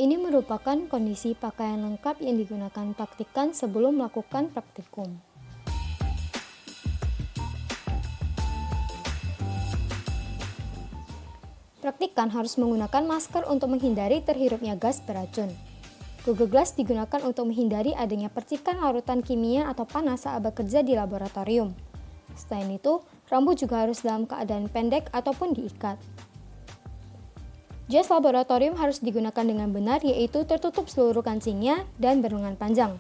Ini merupakan kondisi pakaian lengkap yang digunakan praktikan sebelum melakukan praktikum. Praktikan harus menggunakan masker untuk menghindari terhirupnya gas beracun. Google Glass digunakan untuk menghindari adanya percikan larutan kimia atau panas saat bekerja di laboratorium. Selain itu, rambut juga harus dalam keadaan pendek ataupun diikat. Jas laboratorium harus digunakan dengan benar, yaitu tertutup seluruh kancingnya dan berlengan panjang.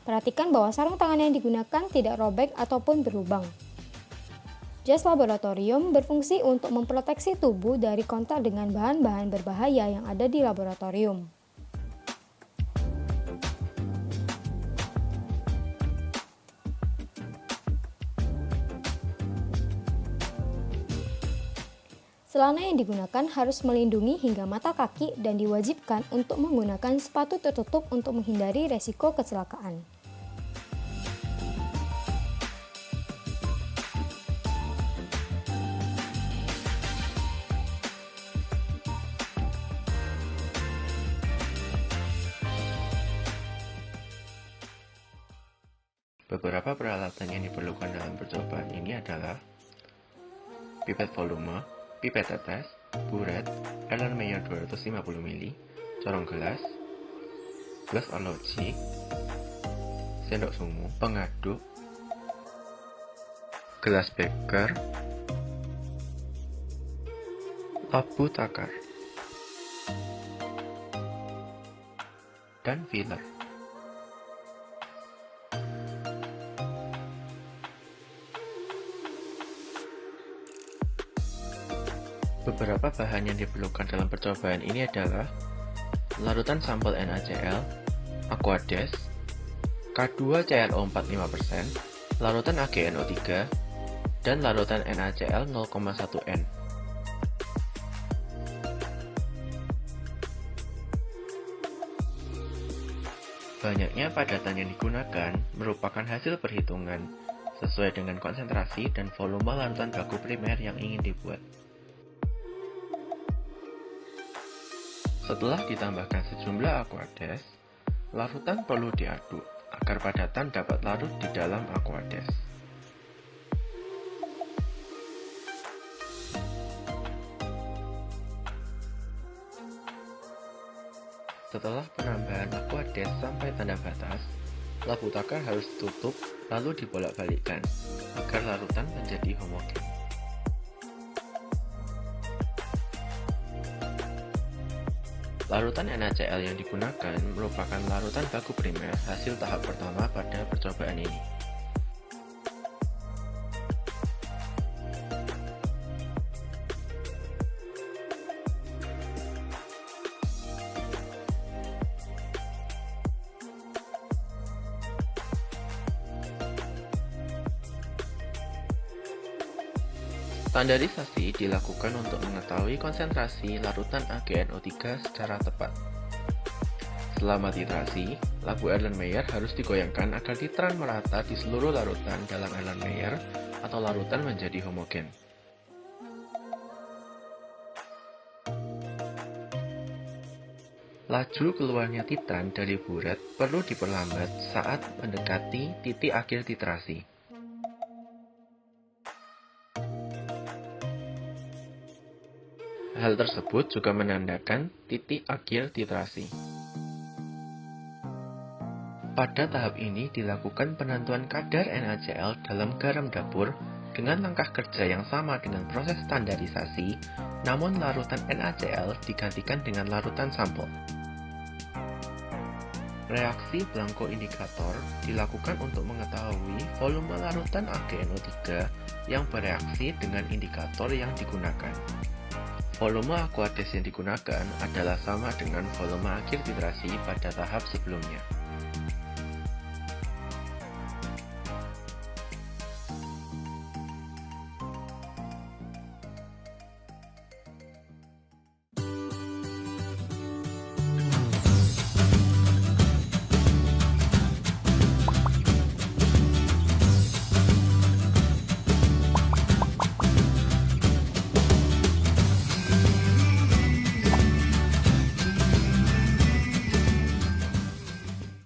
Perhatikan bahwa sarung tangan yang digunakan tidak robek ataupun berlubang. Jas laboratorium berfungsi untuk memproteksi tubuh dari kontak dengan bahan-bahan berbahaya yang ada di laboratorium. Celana yang digunakan harus melindungi hingga mata kaki dan diwajibkan untuk menggunakan sepatu tertutup untuk menghindari resiko kecelakaan. Beberapa peralatan yang diperlukan dalam percobaan ini adalah pipet volume, pipet tetes, buret, Erlenmeyer 250 ml, corong gelas, gelas arloji, sendok sumu, pengaduk, gelas beker, labu takar, dan filler. Beberapa bahan yang diperlukan dalam percobaan ini adalah larutan sampel NaCl, Aquades, K2ClO45%, larutan AgNO3, dan larutan NaCl 0,1N. Banyaknya padatan yang digunakan merupakan hasil perhitungan sesuai dengan konsentrasi dan volume larutan baku primer yang ingin dibuat. Setelah ditambahkan sejumlah Aquades, larutan perlu diaduk agar padatan dapat larut di dalam Aquades. Setelah penambahan Aquades sampai tanda batas, labu takar harus ditutup lalu dibolak-balikkan agar larutan menjadi homogen. Larutan NaCl yang digunakan merupakan larutan baku primer hasil tahap pertama pada percobaan ini. Standarisasi dilakukan untuk mengetahui konsentrasi larutan AgNO3 secara tepat. Selama titrasi, labu Erlenmeyer harus digoyangkan agar titran merata di seluruh larutan dalam Erlenmeyer atau larutan menjadi homogen. Laju keluarnya titran dari buret perlu diperlambat saat mendekati titik akhir titrasi. Hal tersebut juga menandakan titik akhir titrasi. Pada tahap ini dilakukan penentuan kadar NaCl dalam garam dapur dengan langkah kerja yang sama dengan proses standarisasi, namun larutan NaCl digantikan dengan larutan sampel. Reaksi Blanco indikator dilakukan untuk mengetahui volume larutan AgNO3 yang bereaksi dengan indikator yang digunakan. Volume Aquades yang digunakan adalah sama dengan volume akhir titrasi pada tahap sebelumnya.